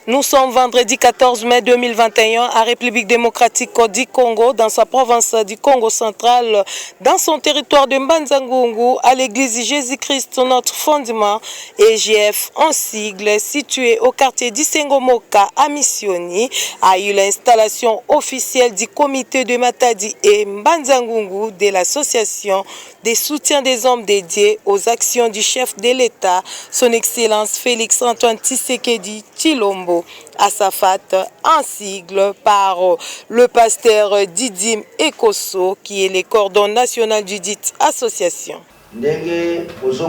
Nous sommes vendredi 14 mai 2021 à République démocratique du Congo, dans sa province du Congo central, dans son territoire de Mbanza-Ngungu, à l'église Jésus-Christ, notre fondement, EGF en sigle, situé au quartier d'Isengomoka à Missioni, a eu l'installation officielle du comité de Matadi et Mbanza-Ngungu de l'association des soutiens des hommes dédiés aux actions du chef de l'État, son Excellence Félix Antoine Tshisekedi Tshilombo. Asafat, en sigle par le pasteur Didim Ekoso, qui est le cordon national du dit association. Nous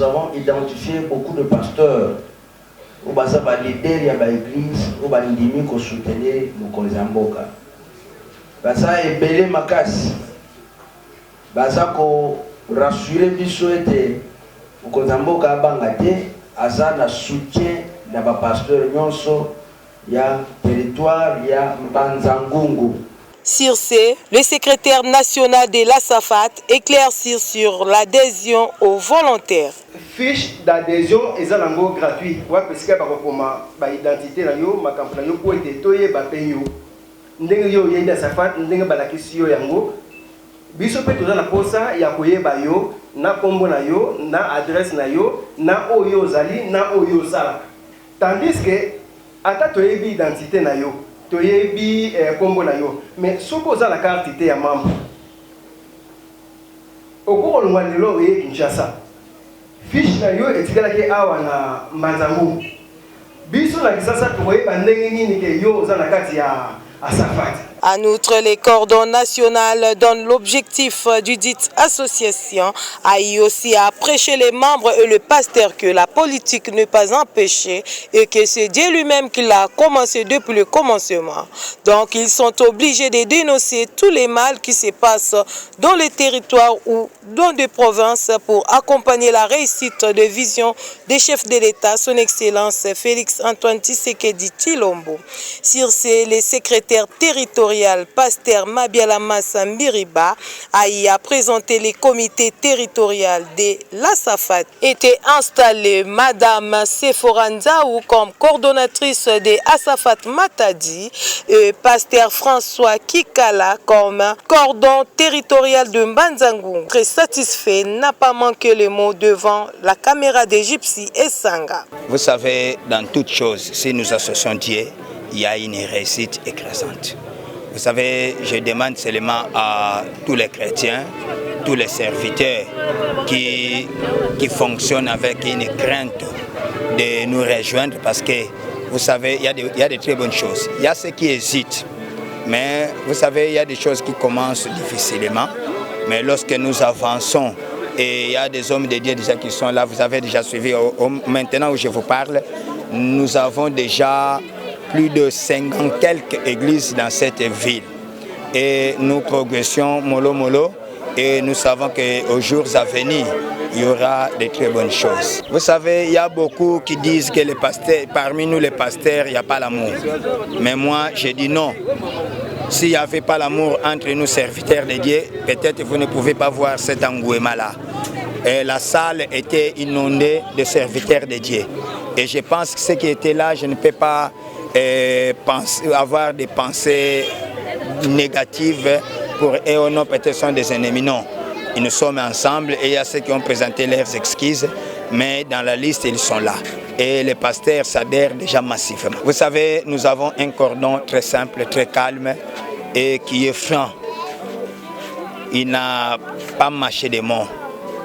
avons identifié beaucoup de pasteurs au leader de l'église, au bandimi qui soutenaient le Kozamboka. Basa est belé makas. Basa ko rassurer bisoete au Kozamboka bangate, asa na soutien na ba pasteur nyonso ya territoire ya Mbanza-Ngungu. Sur ce, le secrétaire national de l'ASAFAT éclaircit sur l'adhésion aux volontaires. Fiche d'adhésion est gratuit. Parce que ma identité na yo, ma campagne yo pour être toye ba peyo. Ndenge yo yenda ASAFAT, ndenge ba la question yango. Biso pe toza na posa ya koyeba yo, na kombo na yo, na adresse na yo, na oyo zali, na oyo sala. Tandis que ata toyebi identité na yo, toyebi kombo na yo, mais soko za la carte d'identité ya membre. Oko olongwa lelo oye Kinshasa. Fiche na yo etikalaki awa na Mbanza-Ngungu. Biso na Kinshasa toyeba ndenge nini ke yo za na kati ya ASAFAT. En outre, les cordons nationaux donnent l'objectif du dit association a eu aussi à prêcher les membres et le pasteur que la politique n'est pas empêchée et que c'est Dieu lui-même qui l'a commencé depuis le commencement. Donc ils sont obligés de dénoncer tous les mal qui se passent dans les territoires ou dans des provinces pour accompagner la réussite de vision des chefs de l'État, son Excellence Félix Antoine Tshisekedi Tshilombo. Sur ce, les secrétaires territoriaux pasteur Mabiala Massa Mbiriba a présenté les comités territoriaux de l'ASAFAT. Était installée Madame Sephora Nzaou comme coordonnatrice de ASAFAT Matadi et pasteur François Kikala comme cordon territorial de Mbanza-Ngungu. Très satisfait, n'a pas manqué le mot devant la caméra de Gypsy et Sanga. Vous savez, dans toute chose, si nous associons Dieu, il y a une réussite écrasante. Vous savez, je demande seulement à tous les chrétiens, tous les serviteurs qui fonctionnent avec une crainte de nous rejoindre parce que, vous savez, il y a de très bonnes choses. Il y a ceux qui hésitent, mais vous savez, il y a des choses qui commencent difficilement. Mais lorsque nous avançons, et il y a des hommes de Dieu déjà qui sont là, vous avez déjà suivi, maintenant où je vous parle, nous avons déjà plus de 50 quelques églises dans cette ville. Et nous progressions mollo mollo et nous savons qu'aux jours à venir, il y aura de très bonnes choses. Vous savez, il y a beaucoup qui disent que les pasteurs, parmi nous les pasteurs, il n'y a pas l'amour. Mais moi, je dis non. S'il n'y avait pas l'amour entre nous serviteurs de Dieu, peut-être vous ne pouvez pas voir cet engouement-là. La salle était inondée de serviteurs de Dieu. Et je pense que ceux qui étaient là, je ne peux pas avoir des pensées négatives pour eux ou non, peut-être sont des ennemis. Non, nous sommes ensemble et il y a ceux qui ont présenté leurs excuses, mais dans la liste, ils sont là. Et les pasteurs s'adhèrent déjà massivement. Vous savez, nous avons un cordon très simple, très calme et qui est franc. Il n'a pas mâché des mots.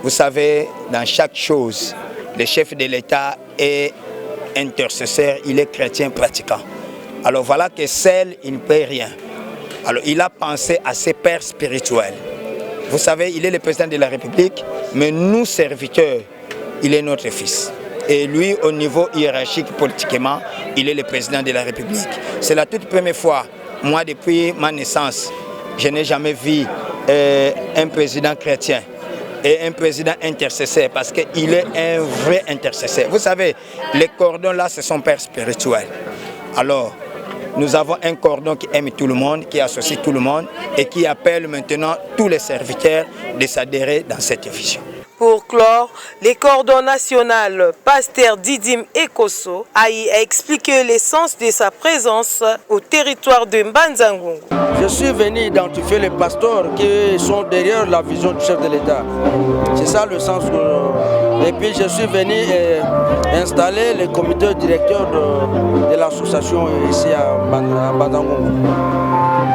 Vous savez, dans chaque chose, le chef de l'État est intercesseur, il est chrétien pratiquant. Alors voilà que seul, il ne paie rien. Alors il a pensé à ses pères spirituels. Vous savez, il est le président de la République, mais nous, serviteurs, il est notre fils. Et lui, au niveau hiérarchique, politiquement, il est le président de la République. C'est la toute première fois, moi, depuis ma naissance, je n'ai jamais vu un président chrétien et un président intercesseur, parce qu'il est un vrai intercesseur. Vous savez, les cordons là, c'est son père spirituel. Alors, nous avons un cordon qui aime tout le monde, qui associe tout le monde et qui appelle maintenant tous les serviteurs de s'adhérer dans cette vision. Pour clore, les cordons national Pasteur Didim Ekoso a expliqué l'essence de sa présence au territoire de Mbanza-Ngungu. Je suis venu identifier les pasteurs qui sont derrière la vision du chef de l'État. C'est ça le sens. Et puis je suis venu installer le comité directeur de l'association ici à Mbanza-Ngungu.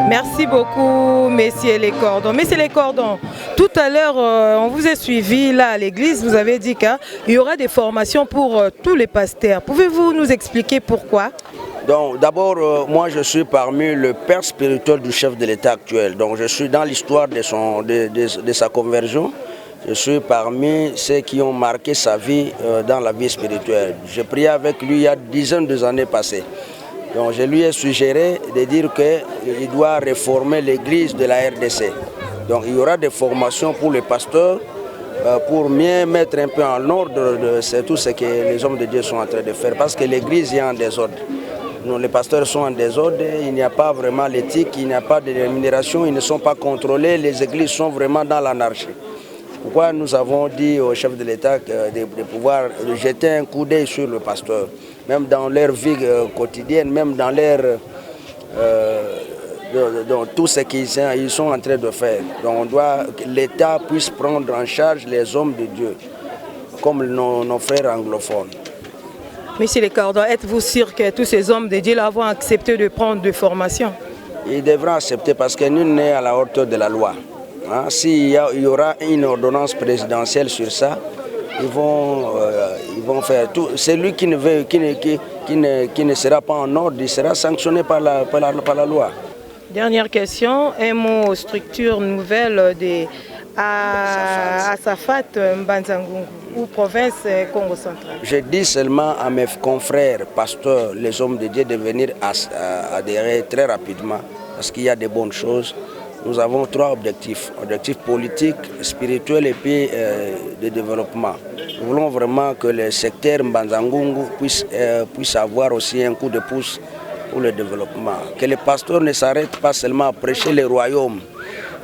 Merci beaucoup, messieurs les cordons. Messieurs les cordons, tout à l'heure, on vous a suivi là à l'église, vous avez dit qu'il y aura des formations pour tous les pasteurs. Pouvez-vous nous expliquer pourquoi? Donc d'abord, moi je suis parmi le père spirituel du chef de l'État actuel. Donc je suis dans l'histoire de sa conversion. Je suis parmi ceux qui ont marqué sa vie dans la vie spirituelle. J'ai prié avec lui il y a dizaines d'années passées. Donc je lui ai suggéré de dire qu'il doit réformer l'église de la RDC. Donc il y aura des formations pour les pasteurs pour mieux mettre un peu en ordre tout ce que les hommes de Dieu sont en train de faire. Parce que l'église est en désordre. Les pasteurs sont en désordre, il n'y a pas vraiment l'éthique, il n'y a pas de rémunération, ils ne sont pas contrôlés, les églises sont vraiment dans l'anarchie. Pourquoi nous avons dit au chef de l'État de pouvoir jeter un coup d'œil sur le pasteur, même dans leur vie quotidienne, même dans dans tout ce qu'ils sont en train de faire. Donc on doit que l'État puisse prendre en charge les hommes de Dieu, comme nos frères anglophones. Monsieur les cordons, êtes-vous sûr que tous ces hommes de Dieu là vont accepter de prendre des formations? Ils devront accepter parce que nul n'est à la hauteur de la loi. S'il y aura une ordonnance présidentielle sur ça, ils vont faire tout. Celui qui ne sera pas en ordre, il sera sanctionné par la loi. Dernière question, un mot aux structures nouvelles de Asafat Mbanza-Ngungu ou province Congo central. Je dis seulement à mes confrères pasteurs, les hommes de Dieu, de venir adhérer très rapidement parce qu'il y a de bonnes choses. Nous avons trois objectifs politiques, spirituels et puis de développement. Nous voulons vraiment que le secteur Mbanza-Ngungu puisse avoir aussi un coup de pouce pour le développement. Que les pasteurs ne s'arrêtent pas seulement à prêcher les royaumes.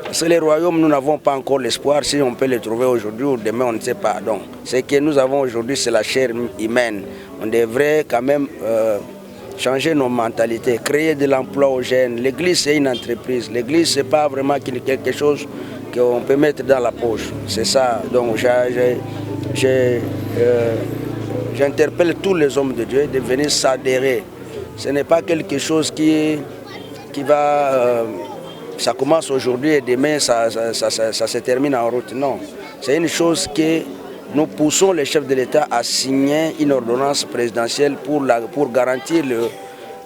Parce que les royaumes, nous n'avons pas encore l'espoir si on peut les trouver aujourd'hui ou demain, on ne sait pas. Donc, ce que nous avons aujourd'hui, c'est la chair humaine. On devrait quand même changer nos mentalités, créer de l'emploi aux jeunes. L'église, c'est une entreprise. L'église, ce n'est pas vraiment quelque chose qu'on peut mettre dans la poche. C'est ça. Donc, j'interpelle tous les hommes de Dieu de venir s'adhérer. Ce n'est pas quelque chose qui va... ça commence aujourd'hui et demain, ça se termine en route. Non. C'est une chose que nous poussons les chefs de l'État à signer une ordonnance présidentielle pour garantir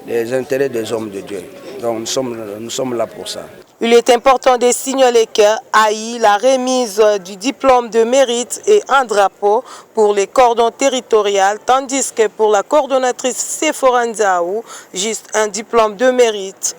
les intérêts des hommes de Dieu. Donc nous sommes là pour ça. Il est important de signaler qu'à la remise du diplôme de mérite et un drapeau pour les cordons territoriaux, tandis que pour la coordonnatrice Sephora Nzaou, juste un diplôme de mérite